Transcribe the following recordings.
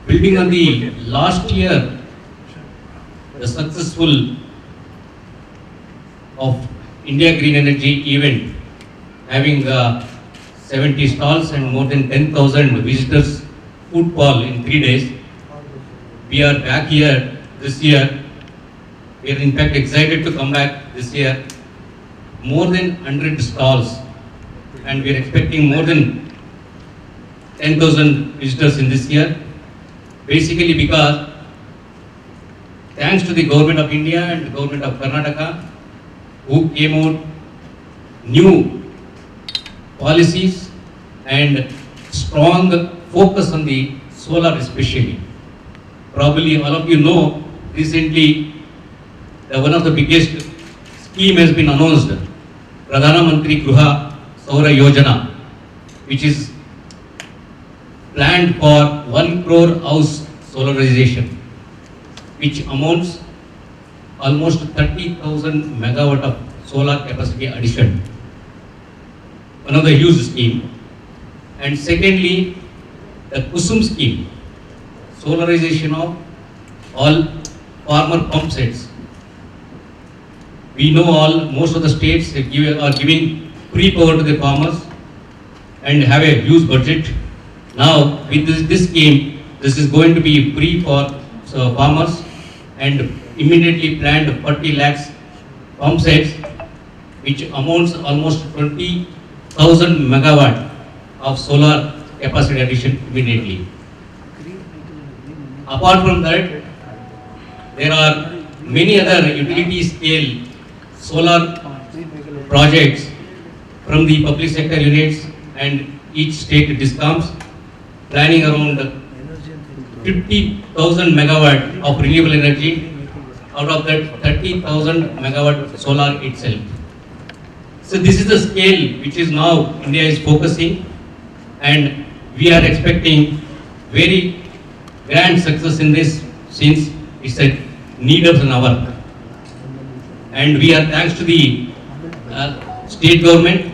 building on the last year, the successful of India Green Energy event, having 70 stalls and more than 10,000 visitors footfall in 3 days. We are back here this year. We are in fact excited to come back this year. More than 100 stalls, and we are expecting more than 10,000 visitors in this year. Basically because thanks to the government of India and the government of Karnataka, who came out new policies and strong focus on the solar especially. Probably all of you know, recently one of the biggest scheme has been announced, Pradhana Mantri Gruha Saura Yojana, which is planned for 1 crore house solarization, which amounts almost 30,000 megawatt of solar capacity addition. One of the huge scheme. And secondly, the Kusum scheme, solarization of all farmer pump sets. We know most of the states are giving free power to the farmers and have a huge budget. Now with this scheme, this is going to be free for farmers, and immediately planned 40 lakhs pump sets, which amounts almost 20,000 megawatt of solar capacity addition immediately. Apart from that, there are many other utility scale solar projects from the public sector units and each state discoms, planning around 50,000 megawatt of renewable energy, out of that 30,000 megawatt solar itself. So this is the scale which is now India is focusing, and we are expecting very grand success in this, since it's a need of an hour. And we are thanks to the state government.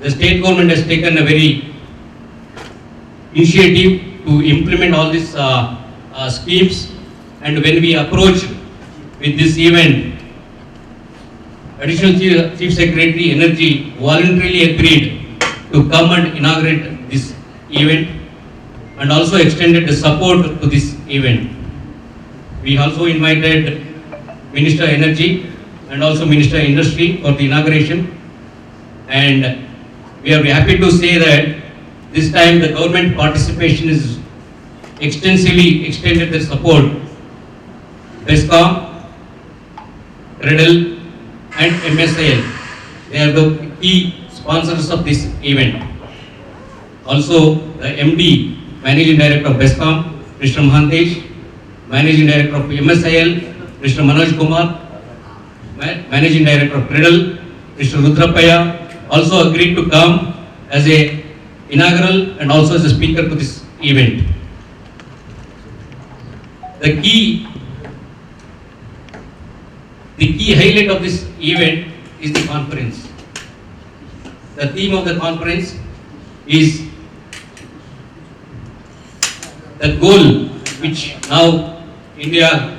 The state government has taken a very initiative to implement all these schemes, and when we approached with this event, Additional Chief Secretary Energy voluntarily agreed to come and inaugurate this event, and also extended the support to this event. We also invited Minister Energy and also Minister Industry for the inauguration, and we are happy to say that this time the government participation is extensively extended their support. BESCOM, CREDL and MSIL, they are the key sponsors of this event. Also the MD, Managing Director of BESCOM, Mr. Mahantesh, Managing Director of MSIL, Mr. Manoj Kumar, Managing Director of CREDL, Mr. Rudrapaya, also agreed to come as a inaugural and also as a speaker to this event. The key highlight of this event is the conference. The theme of the conference is the goal which now India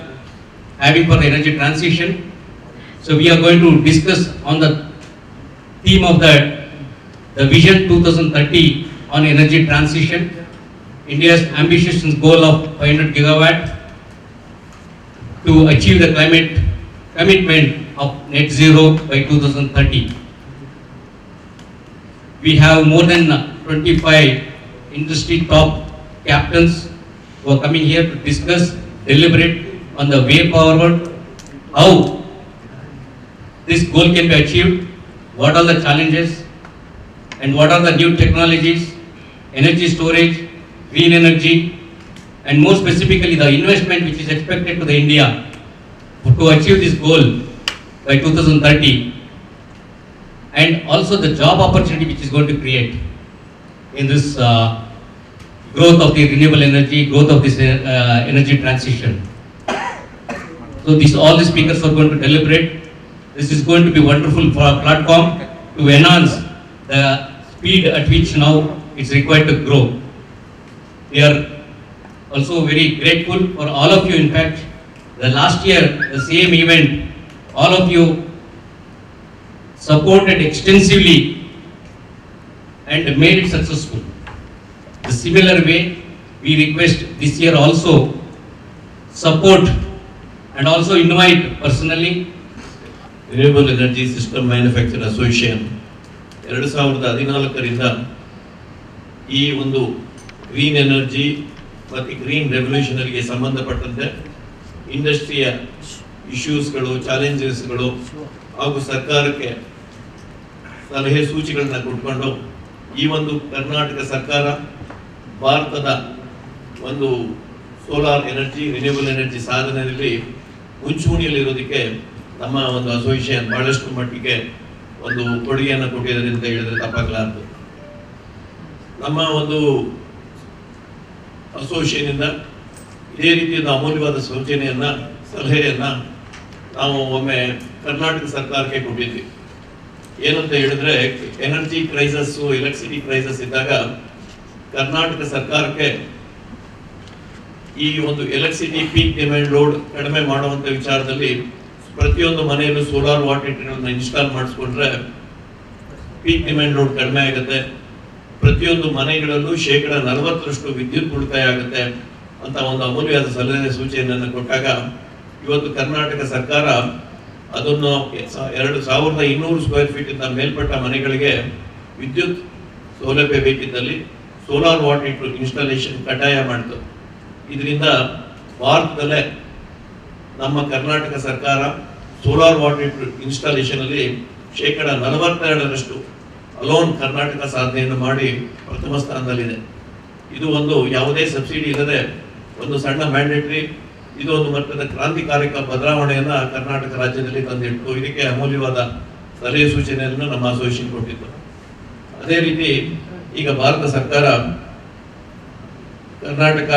having for the energy transition. So we are going to discuss on the theme of that, the Vision 2030 on energy transition, India's ambitious goal of 500 gigawatt to achieve the climate commitment of net zero by 2030. We have more than 25 industry top captains who are coming here to discuss, deliberate on the way forward, how this goal can be achieved, what are the challenges, and what are the new technologies, energy storage, green energy, and more specifically the investment which is expected to the India to achieve this goal by 2030, and also the job opportunity which is going to create in this growth of the renewable energy, growth of this energy transition. So all the speakers are going to deliberate. This is going to be wonderful for our platform to enhance the speed at which now it's required to grow. We are also very grateful for all of you. In fact, the last year, the same event, all of you supported extensively and made it successful. The similar way, we request this year also support and also invite personally renewable energy system manufacture association 2014ರಿಂದ ಈ ಒಂದು green energy ಮತ್ತು green ರೆವಲ್ಯೂಷನರಿಗೆ ಸಂಬಂಧಪಟ್ಟಂತೆ ಇಂಡಸ್ಟ್ರಿಯ ಇಶ್ಯೂಸ್ಗಳು, ಚಾಲೆಂಜಸ್ಗಳು ಹಾಗೂ ಸರ್ಕಾರಕ್ಕೆ ಸಲಹೆ ಸೂಚಿಗಳನ್ನ ಕೊಟ್ಕೊಂಡು ಈ ಒಂದು ಕರ್ನಾಟಕ ಸರ್ಕಾರ ಭಾರತದ ಒಂದು ಸೋಲಾರ್ ಎನರ್ಜಿ, ರಿನ್ಯೂಬಲ್ ಎನರ್ಜಿ ಸಾಧನೆಯಲ್ಲಿ ಮುಂಚೂಣಿಯಲ್ಲಿರೋದಕ್ಕೆ ನಮ್ಮ ಒಂದು ಅಸೋಸಿಯೇಷನ್ ಬಹಳಷ್ಟು ಮಟ್ಟಿಗೆ ಒಂದು ಕೊಡುಗೆಯನ್ನು ಕೊಟ್ಟಿದ್ದಾರೆ ಅಂತ ಹೇಳಿದ್ರೆ ತಪ್ಪಾಗಲಾರದು. ನಮ್ಮ ಒಂದು ಅಸೋಸಿಯೇಷನಿಂದ ಇದೇ ರೀತಿಯ ಅಮೂಲ್ಯವಾದ ಸೂಚನೆಯನ್ನ, ಸಲಹೆಯನ್ನ ನಾವು ಒಮ್ಮೆ ಕರ್ನಾಟಕ ಸರ್ಕಾರಕ್ಕೆ ಕೊಟ್ಟಿದ್ವಿ. ಏನಂತ ಹೇಳಿದ್ರೆ, ಎನರ್ಜಿ ಕ್ರೈಸಸ್, ಎಲೆಕ್ಟ್ರಿಸಿಟಿ ಕ್ರೈಸಸ್ ಇದ್ದಾಗ ಕರ್ನಾಟಕ ಸರ್ಕಾರಕ್ಕೆ ಈ ಒಂದು ಎಲೆಕ್ಟ್ರಿಸಿಟಿ ಪೀಕ್ ಡಿಮ್ಯಾಂಡ್ ಲೋಡ್ ಕಡಿಮೆ ಮಾಡುವಂತ ವಿಚಾರದಲ್ಲಿ ಪ್ರತಿಯೊಂದು ಮನೆಯಲ್ಲೂ ಸೋಲಾರ್ ವಾಟರ್ ಹೀಟರ್ಗಳನ್ನ ಇನ್ಸ್ಟಾಲ್ ಮಾಡಿಸ್ಕೊಂಡ್ರೆ ಪೀಕ್ ಡಿಮ್ಯಾಂಡ್ ಲೋಡ್ ಕಡಿಮೆ ಆಗುತ್ತೆ. ಪ್ರತಿಯೊಂದು ಮನೆಗಳಲ್ಲೂ 40% ವಿದ್ಯುತ್ ಉಳಿತಾಯ ಆಗುತ್ತೆ ಅಂತ ಒಂದು ಅಮೂಲ್ಯವಾದ ಸಲಹೆ ಸೂಚನೆಯನ್ನು ಕೊಟ್ಟಾಗ ಇವತ್ತು ಕರ್ನಾಟಕ ಸರ್ಕಾರ ಅದನ್ನು 2200 ಸ್ಕ್ವೇರ್ ಫೀಟ್ ಇಂದ ಮೇಲ್ಪಟ್ಟ ಮನೆಗಳಿಗೆ ವಿದ್ಯುತ್ ಸೌಲಭ್ಯ ಬೇಕಿದ್ದಲ್ಲಿ ಸೋಲಾರ್ ವಾಟರ್ ಹೀಟರ್ ಇನ್ಸ್ಟಾಲೇಷನ್ ಕಡ್ಡಾಯ ಮಾಡಿತು. ಇದರಿಂದ ಭಾರತದಲ್ಲೇ ನಮ್ಮ ಕರ್ನಾಟಕ ಸರ್ಕಾರ ಸೋಲಾರ್ ವಾಟರ್ ಹೀಟರ್ ಇನ್ಸ್ಟಾಲೇಷನ್ ಅಲ್ಲಿ 42% ಅಲೋನ್ ಕರ್ನಾಟಕ ಸಾಧನೆಯನ್ನು ಮಾಡಿ ಪ್ರಥಮ ಸ್ಥಾನದಲ್ಲಿದೆ. ಇದು ಒಂದು ಯಾವುದೇ ಸಬ್ಸಿಡಿ ಇಲ್ಲದೆ ಒಂದು ಸಣ್ಣ ಮ್ಯಾಂಡೇಟರಿ, ಇದು ಒಂದು ಮಟ್ಟದ ಕ್ರಾಂತಿಕಾರಕ ಬದಲಾವಣೆಯನ್ನ ಕರ್ನಾಟಕ ರಾಜ್ಯದಲ್ಲಿ ತಂದಿಟ್ಟು ಇದಕ್ಕೆ ಅಮೂಲ್ಯವಾದ ಸಲಹೆ ಸೂಚನೆಯನ್ನು ನಮ್ಮ ಅಸೋಸಿಯೇಷನ್ ಕೊಟ್ಟಿತ್ತು. ಅದೇ ರೀತಿ ಈಗ ಭಾರತ ಸರ್ಕಾರ ಕರ್ನಾಟಕ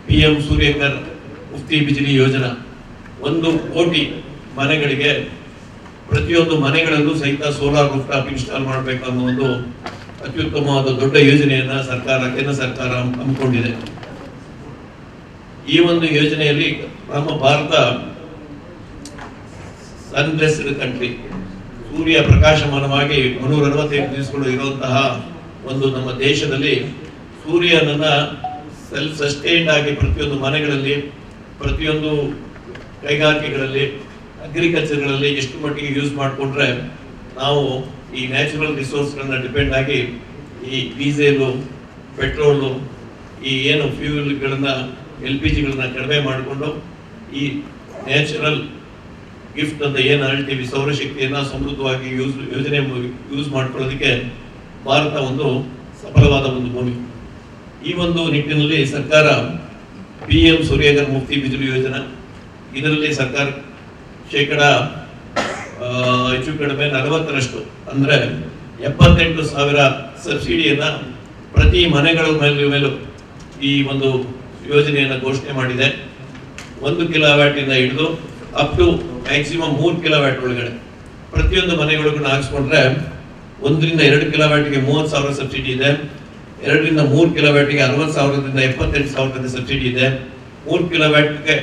PM ಸೂರ್ಯಕರ್ ಮುಫ್ತಿ ಬಿಜಿಲಿ ಯೋಜನಾ 1 ಕೋಟಿ ಮನೆಗಳಿಗೆ ಪ್ರತಿಯೊಂದು ಮನೆಗಳಲ್ಲೂ ಸಹಿತ ಸೋಲಾರ್ ರೂಫ್ಟಾಪ್ ಇನ್ಸ್ಟಾಲ್ ಮಾಡಬೇಕು ಅನ್ನೋ ಒಂದು ಅತ್ಯುತ್ತಮವಾದ ದೊಡ್ಡ ಯೋಜನೆಯನ್ನ ಕೇಂದ್ರ ಸರ್ಕಾರ ಹಮ್ಮಿಕೊಂಡಿದೆ. ಈ ಒಂದು ಯೋಜನೆಯಲ್ಲಿ ನಮ್ಮ ಭಾರತ ಸನ್ ಬ್ಲೆಸ್ಡ್ ಕಂಟ್ರಿ, ಸೂರ್ಯ ಪ್ರಕಾಶಮಾನವಾಗಿ 365 ದಿವಸಗಳು ಇರುವಂತಹ ಒಂದು ನಮ್ಮ ದೇಶದಲ್ಲಿ ಸೂರ್ಯನನ್ನ ಸೆಲ್ಫ್ ಸಸ್ಟೈನ್ಡ್ ಆಗಿ ಪ್ರತಿಯೊಂದು ಮನೆಗಳಲ್ಲಿ, ಪ್ರತಿಯೊಂದು ಕೈಗಾರಿಕೆಗಳಲ್ಲಿ, ಅಗ್ರಿಕಲ್ಚರ್ಗಳಲ್ಲಿ ಎಷ್ಟು ಮಟ್ಟಿಗೆ ಯೂಸ್ ಮಾಡಿಕೊಂಡ್ರೆ ನಾವು ಈ ನ್ಯಾಚುರಲ್ ರಿಸೋರ್ಸ್ಗಳನ್ನ ಡಿಪೆಂಡ್ ಆಗಿ ಈ ಡೀಸೆಲು, ಪೆಟ್ರೋಲು, ಈ ಏನು ಫ್ಯೂಯಲ್ಗಳನ್ನ, LPGಗಳನ್ನ ಕಡಿಮೆ ಮಾಡಿಕೊಂಡು ಈ ನ್ಯಾಚುರಲ್ ಗಿಫ್ಟ್ ಅಂತ ಏನು ಹೇಳ್ತೀವಿ, ಸೌರಶಕ್ತಿಯನ್ನ ಸಮೃದ್ಧವಾಗಿ ಯೂಸ್ ಮಾಡ್ಕೊಳ್ಳೋದಕ್ಕೆ ಭಾರತ ಒಂದು ಸಫಲವಾದ ಒಂದು ಭೂಮಿ. ಈ ಒಂದು ನಿಟ್ಟಿನಲ್ಲಿ ಸರ್ಕಾರ PM ಸೂರ್ಯಕರ್ ಮುಫ್ತಿ ಬಿಜಿಲಿ ಯೋಜನಾ, ಇದರಲ್ಲಿ ಸರ್ಕಾರ ಹೆಚ್ಚು ಕಡಿಮೆ 40% ಅಂದ್ರೆ 78,000 ಸಬ್ಸಿಡಿಯನ್ನ ಪ್ರತಿ ಮನೆಗಳ ಮೇಲೂ ಈ ಒಂದು ಯೋಜನೆಯನ್ನ ಘೋಷಣೆ ಮಾಡಿದೆ. 1 ಕಿಲೋವ್ಯಾಟ್ ಇಂದ ಹಿಡಿದು ಅಪ್ ಟು ಮ್ಯಾಕ್ಸಿಮಮ್ 3 ಕಿಲೋವ್ಯಾಟ್ ಒಳಗಡೆ ಪ್ರತಿಯೊಂದು ಮನೆಗಳಿಗೂ ಹಾಕಿಸ್ಕೊಂಡ್ರೆ 1 ರಿಂದ 2 ಕಿಲೋವ್ಯಾಟ್ಗೆ 30,000 ಸಬ್ಸಿಡಿ ಇದೆ, 2 ರಿಂದ 3 ಕಿಲೋವ್ಯಾಟ್ಗೆ 60,000ದಿಂದ 78,000 ಸಬ್ಸಿಡಿ ಇದೆ, 3 ಕಿಲೋವ್ಯಾಟ್ಗೆ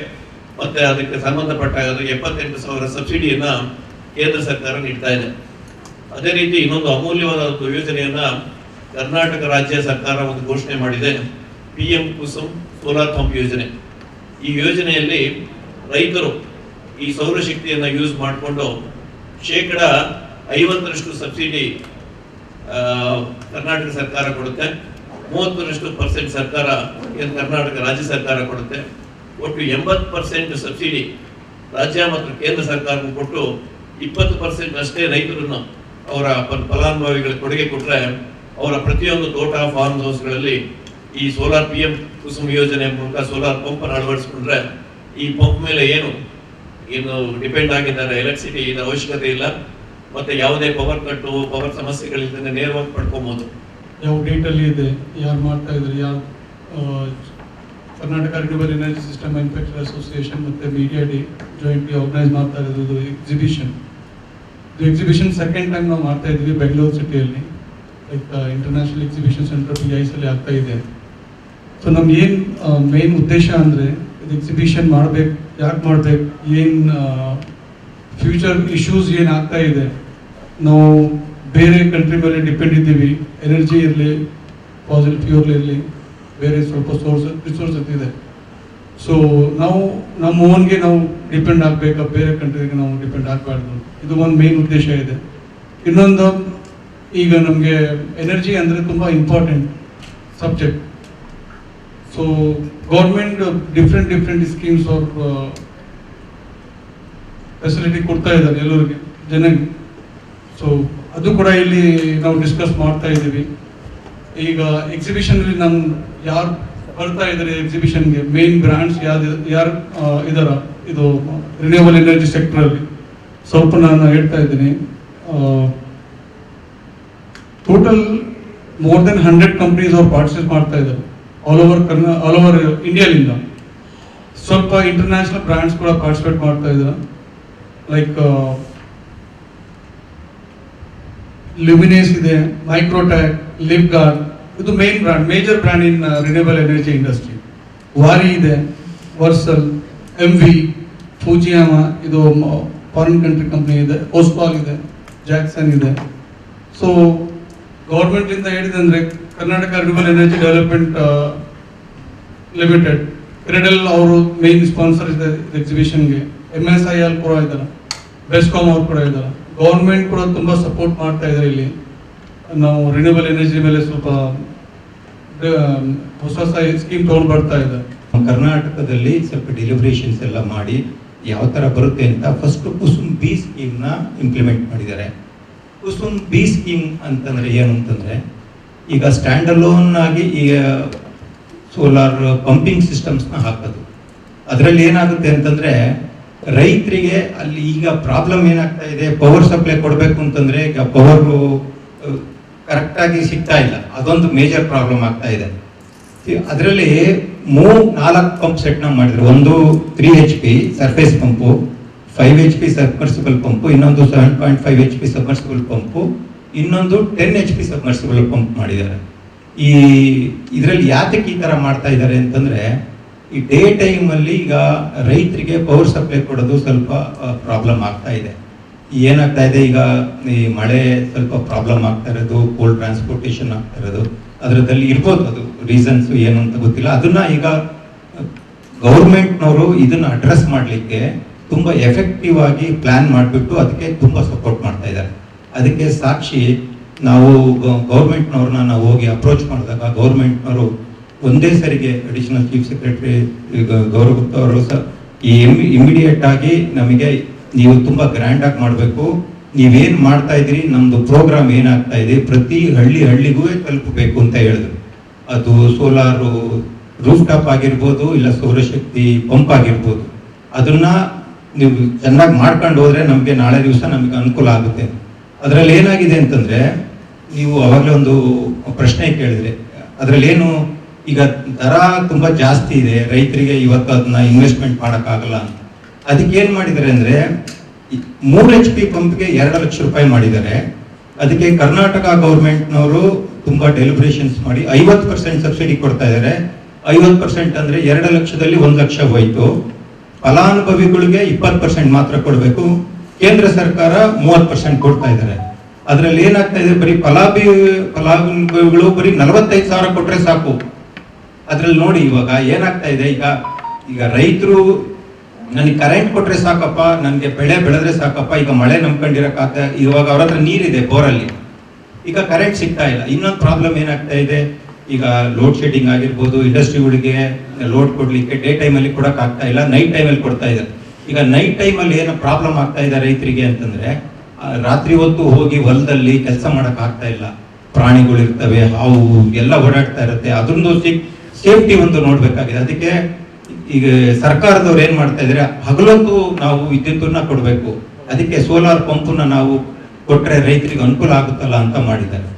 ಮತ್ತೆ ಅದಕ್ಕೆ ಸಂಬಂಧಪಟ್ಟ 78,000 ಸಬ್ಸಿಡಿಯನ್ನ ಕೇಂದ್ರ ಸರ್ಕಾರ ನೀಡ್ತಾ ಇದೆ. ಅದೇ ರೀತಿ ಇನ್ನೊಂದು ಅಮೂಲ್ಯವಾದ ಯೋಜನೆಯನ್ನ ಕರ್ನಾಟಕ ರಾಜ್ಯ ಸರ್ಕಾರ ಒಂದು ಘೋಷಣೆ ಮಾಡಿದೆ, PM ಕುಸುಮ್ ಸೋಲಾರ್ ಪಂಪ್ ಯೋಜನೆ. ಈ ಯೋಜನೆಯಲ್ಲಿ ರೈತರು ಈ ಸೌರಶಕ್ತಿಯನ್ನ ಯೂಸ್ ಮಾಡಿಕೊಂಡು 50% ಸಬ್ಸಿಡಿ ಕರ್ನಾಟಕ ಸರ್ಕಾರ ಕೊಡುತ್ತೆ, 30% ಸರ್ಕಾರ ಕರ್ನಾಟಕ ರಾಜ್ಯ ಸರ್ಕಾರ ಕೊಡುತ್ತೆ. ಒಟ್ಟು 80% ಸಬ್ಸಿಡಿ ರಾಜ್ಯ ಮತ್ತು ಕೇಂದ್ರ ಸರ್ಕಾರಕ್ಕೆ ಕೊಟ್ಟು 20% ಅಷ್ಟೇ ರೈತರನ್ನು ಅವರ ಫಲಾನುಭವಿಗಳ ಕೊಡುಗೆ ಕೊಟ್ಟರೆ ಅವರ ಪ್ರತಿಯೊಂದು ತೋಟ, ಫಾರ್ಮ್ ಹೌಸ್ಗಳಲ್ಲಿ ಈ ಸೋಲಾರ್ PM ಕುಸುಮ್ ಯೋಜನೆ ಮೂಲಕ ಸೋಲಾರ್ ಪಂಪ್ ಅನ್ನು ಅಳವಡಿಸಿಕೊಂಡ್ರೆ ಈ ಪಂಪ್ ಮೇಲೆ ಏನು ಡಿಪೆಂಡ್ ಆಗಿದ್ದಾರೆ, ಎಲೆಕ್ಟ್ರಿಸಿಟಿ ಇದರ ಅವಶ್ಯಕತೆ ಇಲ್ಲ, ಮತ್ತೆ ಯಾವುದೇ ಪವರ್ ಕಟ್ಟು, ಪವರ್ ಸಮಸ್ಯೆಗಳಿಂದ ನೇರವಾಗಿ ಪಡ್ಕೊಬಹುದು. ಯಾವ ಡೇಟ್ ಅಲ್ಲಿ ಇದೆ, ಯಾರು ಮಾಡ್ತಾ ಇದ್ದಾರೆ, ಯಾರು Karnataka renewable energy system manufacture association ಮತ್ತೆ ಮೀಡಿಯಾ ಡೇ ಜಾಯಿಂಟ್ಲಿ ಆರ್ಗನೈಸ್ ಮಾಡ್ತಾ ಇರೋದು ಎಕ್ಸಿಬಿಷನ್. ಇದು ಎಕ್ಸಿಬಿಷನ್ ಸೆಕೆಂಡ್ ಟೈಮ್ ನಾವು ಮಾಡ್ತಾ ಇದ್ದೀವಿ ಬೆಂಗಳೂರು ಸಿಟಿಯಲ್ಲಿ. Like international exhibition centre PIS ಅಲ್ಲಿ ಆಗ್ತಾ ಇದೆ. ಸೊ ನಮ್ಗೆ ಏನು ಮೇನ್ ಉದ್ದೇಶ ಅಂದರೆ ಇದು ಎಕ್ಸಿಬಿಷನ್ ಮಾಡಬೇಕು, ಯಾಕೆ ಮಾಡಬೇಕು, ಏನು ಫ್ಯೂಚರ್ ಇಶ್ಯೂಸ್ ಏನು ಆಗ್ತಾ ಇದೆ, ನಾವು ಬೇರೆ ಕಂಟ್ರಿ ಮೇಲೆ ಡಿಪೆಂಡ್ ಇದ್ದೀವಿ, ಎನರ್ಜಿ ಇರಲಿ, ಫಾಸಿಲ್ ಫ್ಯೂಯಲ್ ಇರಲಿ, ಬೇರೆ ಸ್ವಲ್ಪ ರಿಸೋರ್ಸಸ್ ಇದೆ. ಸೊ ನಾವು ನಮ್ಮ ಓನ್ಗೆ ನಾವು ಡಿಪೆಂಡ್ ಆಗಬೇಕಾ, ಬೇರೆ ಕಂಟ್ರಿಗೆ ನಾವು ಡಿಪೆಂಡ್ ಆಗಬಾರ್ದು. ಇದು ಒಂದು ಮೇನ್ ಉದ್ದೇಶ ಇದೆ. ಇನ್ನೊಂದು, ಈಗ ನಮಗೆ ಎನರ್ಜಿ ಅಂದರೆ ತುಂಬ important subject. So government different schemes ಅವ್ರ ಫೆಸಿಲಿಟಿ ಕೊಡ್ತಾ ಇದ್ದಾರೆ ಎಲ್ಲರಿಗೆ, ಜನರಿಗೆ. ಸೊ ಅದು ಕೂಡ ಇಲ್ಲಿ ನಾವು ಡಿಸ್ಕಸ್ ಮಾಡ್ತಾ ಇದ್ದೀವಿ. ಈಗ ಎಕ್ಸಿಬಿಷನಲ್ಲಿ ನಮ್ಮ ಯಾರು ಬರ್ತಾ ಇದ್ದಾರೆ ಎಕ್ಸಿಬಿಷನ್ಗೆ, ಮೇನ್ ಬ್ರ್ಯಾಂಡ್ಸ್ ಯಾರು ಇದಾರ ಇದು ರಿನ್ಯೂವಬಲ್ ಎನರ್ಜಿ ಸೆಕ್ಟರಲ್ಲಿ, ಸ್ವಲ್ಪ ನಾನು ಹೇಳ್ತಾ ಇದ್ದೀನಿ. ಟೋಟಲ್ ಮೋರ್ ದೆನ್ 100 ಕಂಪ್ನೀಸ್ ಅವ್ರು ಪಾರ್ಟಿಸಿಪೇಟ್ ಮಾಡ್ತಾ ಇದ್ದಾರೆ ಆಲ್ ಓವರ್ ಇಂಡಿಯಾದಿಂದ. ಸ್ವಲ್ಪ ಇಂಟರ್ನ್ಯಾಷನಲ್ ಬ್ರ್ಯಾಂಡ್ಸ್ ಕೂಡ ಪಾರ್ಟಿಸಿಪೇಟ್ ಮಾಡ್ತಾ ಇದ್ದಾರೆ, ಲೈಕ್ ಲ್ಯೂಮಿನೇಸ್ ಇದೆ, ಮೈಕ್ರೋಟ್ಯಾಕ್, ಲಿವ್ಗಾರ್ಡ್, ಇದು main brand, major brand in renewable energy industry. ವಾರಿ ಇದೆ, ವರ್ಸಲ್, MV, ಫೂಜಿಯಾಮಾ, ಇದು ಫಾರಿನ್ ಕಂಟ್ರಿ ಕಂಪ್ನಿ ಇದೆ, ಓಸ್ಪಾಲ್ ಇದೆ, ಜಾಕ್ಸನ್ ಇದೆ. ಸೊ ಗೌರ್ಮೆಂಟಿಂದ ಹೇಳಿದೆ ಅಂದರೆ Karnataka renewable energy development limited, cradle ಅವರು ಮೇನ್ ಸ್ಪಾನ್ಸರ್ ಇದೆ ಎಕ್ಸಿಬಿಷನ್ಗೆ. MSIL ಕೂಡ ಇದ್ದಾರೆ, ಬೆಸ್ಕಾಮ್ ಅವ್ರು ಕೂಡ ಇದ್ದಾರೆ. ಗೌರ್ಮೆಂಟ್ ಕೂಡ ತುಂಬ ಸಪೋರ್ಟ್ ಮಾಡ್ತಾ ಇದ್ದಾರೆ. ಇಲ್ಲಿ ನಾವು ರಿನ್ಯೂವಬಲ್ ಎನರ್ಜಿ ಮೇಲೆ ಸ್ವಲ್ಪ ಹೊಸ ಸ್ಕೀಮ್ ತೊಗೊಂಡು ಬರ್ತಾ ಇದೆ. ಕರ್ನಾಟಕದಲ್ಲಿ ಸ್ವಲ್ಪ ಡೆಲಿಬ್ರೇಷನ್ಸ್ ಎಲ್ಲ ಮಾಡಿ ಯಾವ ಥರ ಬರುತ್ತೆ ಅಂತ ಫಸ್ಟ್ ಕುಸುಮ್ ಬಿ ಸ್ಕೀಮ್ನ ಇಂಪ್ಲಿಮೆಂಟ್ ಮಾಡಿದ್ದಾರೆ. ಕುಸುಮ್ ಬಿ ಸ್ಕೀಮ್ ಅಂತಂದರೆ ಏನು ಅಂತಂದರೆ, ಈಗ ಸ್ಟ್ಯಾಂಡ್ ಅಲೋನ್ ಆಗಿ ಈಗ ಸೋಲಾರ್ ಪಂಪಿಂಗ್ ಸಿಸ್ಟಮ್ಸ್ನ ಹಾಕೋದು. ಅದರಲ್ಲಿ ಏನಾಗುತ್ತೆ ಅಂತಂದರೆ ರೈತರಿಗೆ ಅಲ್ಲಿ ಈಗ ಪ್ರಾಬ್ಲಮ್ ಏನಾಗ್ತಾ ಇದೆ, ಪವರ್ ಸಪ್ಲೈ ಕೊಡಬೇಕು ಅಂತಂದರೆ ಈಗ ಪವರು ಕರೆಕ್ಟಾಗಿ ಸಿಗ್ತಾ ಇಲ್ಲ, ಅದೊಂದು ಮೇಜರ್ ಪ್ರಾಬ್ಲಮ್ ಆಗ್ತಾ ಇದೆ. ಅದರಲ್ಲಿ 4 ಪಂಪ್ ಸೆಟ್ನ ಮಾಡಿದ್ರು. ಒಂದು 3 HP surface pump, 5 HP submersible pump, ಇನ್ನೊಂದು 7.5 HP ಸಬ್ಮರ್ಸಿಬಲ್ ಪಂಪು, ಇನ್ನೊಂದು 10 HP ಸಬ್ಮರ್ಸಿಬಲ್ ಪಂಪ್ ಮಾಡಿದ್ದಾರೆ. ಇದರಲ್ಲಿ ಯಾತಕ್ಕೆ ಈ ಥರ ಮಾಡ್ತಾ ಇದ್ದಾರೆ ಅಂತಂದರೆ, ಈ ಡೇ ಟೈಮಲ್ಲಿ ಈಗ ರೈತರಿಗೆ ಪವರ್ ಸಪ್ಲೈ ಕೊಡೋದು ಸ್ವಲ್ಪ ಪ್ರಾಬ್ಲಮ್ ಆಗ್ತಾ ಇದೆ. ಏನಾಗ್ತಾ ಇದೆ, ಈಗ ಈ ಮಳೆ ಸ್ವಲ್ಪ ಪ್ರಾಬ್ಲಮ್ ಆಗ್ತಾ ಇರೋದು, ಕೋಲ್ಡ್ ಟ್ರಾನ್ಸ್ಪೋರ್ಟೇಷನ್ ಆಗ್ತಾ ಇರೋದು, ಅದರಲ್ಲಿ ಇರ್ಬೋದು, ಅದು ರೀಸನ್ಸ್ ಏನು ಅಂತ ಗೊತ್ತಿಲ್ಲ. ಅದನ್ನ ಈಗ ಗೌರ್ಮೆಂಟ್ನವರು ಇದನ್ನ ಅಡ್ರೆಸ್ ಮಾಡಲಿಕ್ಕೆ ತುಂಬ ಎಫೆಕ್ಟಿವ್ ಆಗಿ ಪ್ಲಾನ್ ಮಾಡಿಬಿಟ್ಟು ಅದಕ್ಕೆ ತುಂಬ ಸಪೋರ್ಟ್ ಮಾಡ್ತಾ ಇದ್ದಾರೆ. ಅದಕ್ಕೆ ಸಾಕ್ಷಿ ನಾವು ಗೌರ್ಮೆಂಟ್ನವ್ರನ್ನ ನಾವು ಹೋಗಿ ಅಪ್ರೋಚ್ ಮಾಡಿದಾಗ ಗೌರ್ಮೆಂಟ್ನವರು ಒಂದೇ ಸರಿಗೆ additional chief secretary Gaurav Gupta ಅವರು ಸಹ ಇಮಿಡಿಯೇಟ್ ಆಗಿ ನಮಗೆ ನೀವು ತುಂಬ ಗ್ರ್ಯಾಂಡಾಗಿ ಮಾಡಬೇಕು, ನೀವೇನು ಮಾಡ್ತಾ ಇದ್ದೀರಿ, ನಮ್ಮದು ಪ್ರೋಗ್ರಾಮ್ ಏನಾಗ್ತಾ ಇದೆ ಪ್ರತಿ ಹಳ್ಳಿಗೂ ತಲುಪಬೇಕು ಅಂತ ಹೇಳಿದ್ರು. ಅದು ಸೋಲಾರು ರೂಫ್ ಟಾಪ್ ಆಗಿರ್ಬೋದು, ಇಲ್ಲ ಸೌರಶಕ್ತಿ ಪಂಪ್ ಆಗಿರ್ಬೋದು, ಅದನ್ನ ನೀವು ಚೆನ್ನಾಗಿ ಮಾಡ್ಕೊಂಡು ಹೋದ್ರೆ ನಮಗೆ ನಾಳೆ ದಿವಸ ನಮಗೆ ಅನುಕೂಲ ಆಗುತ್ತೆ. ಅದರಲ್ಲಿ ಏನಾಗಿದೆ ಅಂತಂದ್ರೆ, ನೀವು ಅವಾಗಲೇ ಒಂದು ಪ್ರಶ್ನೆ ಕೇಳಿದ್ರೆ, ಅದರಲ್ಲಿ ಏನು ಈಗ ದರ ತುಂಬ ಜಾಸ್ತಿ ಇದೆ, ರೈತರಿಗೆ ಇವತ್ತು ಅದನ್ನ ಇನ್ವೆಸ್ಟ್ಮೆಂಟ್ ಮಾಡೋಕ್ಕಾಗಲ್ಲ ಅಂತ. ಅದಕ್ಕೆ ಏನು ಮಾಡಿದ್ದಾರೆ ಅಂದರೆ, 3 HP ಪಂಪ್ಗೆ 2 ಲಕ್ಷ ರೂಪಾಯಿ ಮಾಡಿದ್ದಾರೆ. ಅದಕ್ಕೆ ಕರ್ನಾಟಕ ಗೌರ್ಮೆಂಟ್ನವರು ತುಂಬ ಡೆಲಿಬ್ರೇಷನ್ಸ್ ಮಾಡಿ 50% ಸಬ್ಸಿಡಿ ಕೊಡ್ತಾ ಇದ್ದಾರೆ. 50% ಅಂದರೆ 2 ಲಕ್ಷದಲ್ಲಿ 1 ಲಕ್ಷ ಹೋಯ್ತು. ಫಲಾನುಭವಿಗಳಿಗೆ 20% ಮಾತ್ರ ಕೊಡಬೇಕು. ಕೇಂದ್ರ ಸರ್ಕಾರ 30% ಕೊಡ್ತಾ ಇದ್ದಾರೆ. ಅದರಲ್ಲಿ ಏನಾಗ್ತಾ ಇದೆ, ಬರೀ ಫಲಾನುಭವಿಗಳು ಬರೀ 45,000 ಕೊಟ್ರೆ ಸಾಕು. ಅದ್ರಲ್ಲಿ ನೋಡಿ ಇವಾಗ ಏನಾಗ್ತಾ ಇದೆ, ಈಗ ರೈತರು ನನಗೆ ಕರೆಂಟ್ ಕೊಟ್ರೆ ಸಾಕಪ್ಪ, ನನಗೆ ಬೆಳೆ ಬೆಳೆದ್ರೆ ಸಾಕಪ್ಪ, ಈಗ ಮಳೆ ನಂಬ್ಕೊಂಡಿರಕ್ಕಾಗ, ಇವಾಗ ಅವ್ರ ಹತ್ರ ನೀರಿದೆ ಬೋರಲ್ಲಿ, ಈಗ ಕರೆಂಟ್ ಸಿಗ್ತಾ ಇಲ್ಲ. ಇನ್ನೊಂದು ಪ್ರಾಬ್ಲಮ್ ಏನಾಗ್ತಾ ಇದೆ, ಈಗ ಲೋಡ್ ಶೆಡ್ಡಿಂಗ್ ಆಗಿರ್ಬೋದು, ಇಂಡಸ್ಟ್ರಿಗಳಿಗೆ ಲೋಡ್ ಕೊಡ್ಲಿಕ್ಕೆ ಡೇ ಟೈಮಲ್ಲಿ ಕೊಡಕ್ ಆಗ್ತಾ ಇಲ್ಲ, ನೈಟ್ ಟೈಮಲ್ಲಿ ಕೊಡ್ತಾ ಇದ್ದಾರೆ. ಈಗ ನೈಟ್ ಟೈಮಲ್ಲಿ ಏನು ಪ್ರಾಬ್ಲಮ್ ಆಗ್ತಾ ಇದೆ ರೈತರಿಗೆ ಅಂತಂದ್ರೆ, ರಾತ್ರಿ ಹೊತ್ತು ಹೋಗಿ ಹೊಲದಲ್ಲಿ ಕೆಲಸ ಮಾಡಕ್ ಆಗ್ತಾ ಇಲ್ಲ, ಪ್ರಾಣಿಗಳಿರ್ತವೆ, ಹಾವು ಎಲ್ಲ ಓಡಾಡ್ತಾ ಇರುತ್ತೆ, ಅದೊಂದು ಸೇಫ್ಟಿ ಒಂದು ನೋಡ್ಬೇಕಾಗಿದೆ. ಅದಕ್ಕೆ ಈಗ ಸರ್ಕಾರದವ್ರು ಏನ್ ಮಾಡ್ತಾ ಇದ್ರೆ, ಹಗಲೊತ್ತು ನಾವು ವಿದ್ಯುತ್ತನ್ನ ಕೊಡಬೇಕು, ಅದಕ್ಕೆ ಸೋಲಾರ್ ಪಂಪನ್ನ ನಾವು ಕೊಟ್ರೆ ರೈತರಿಗೆ ಅನುಕೂಲ ಆಗುತ್ತಲ್ಲ ಅಂತ ಮಾಡಿದ್ದಾರೆ.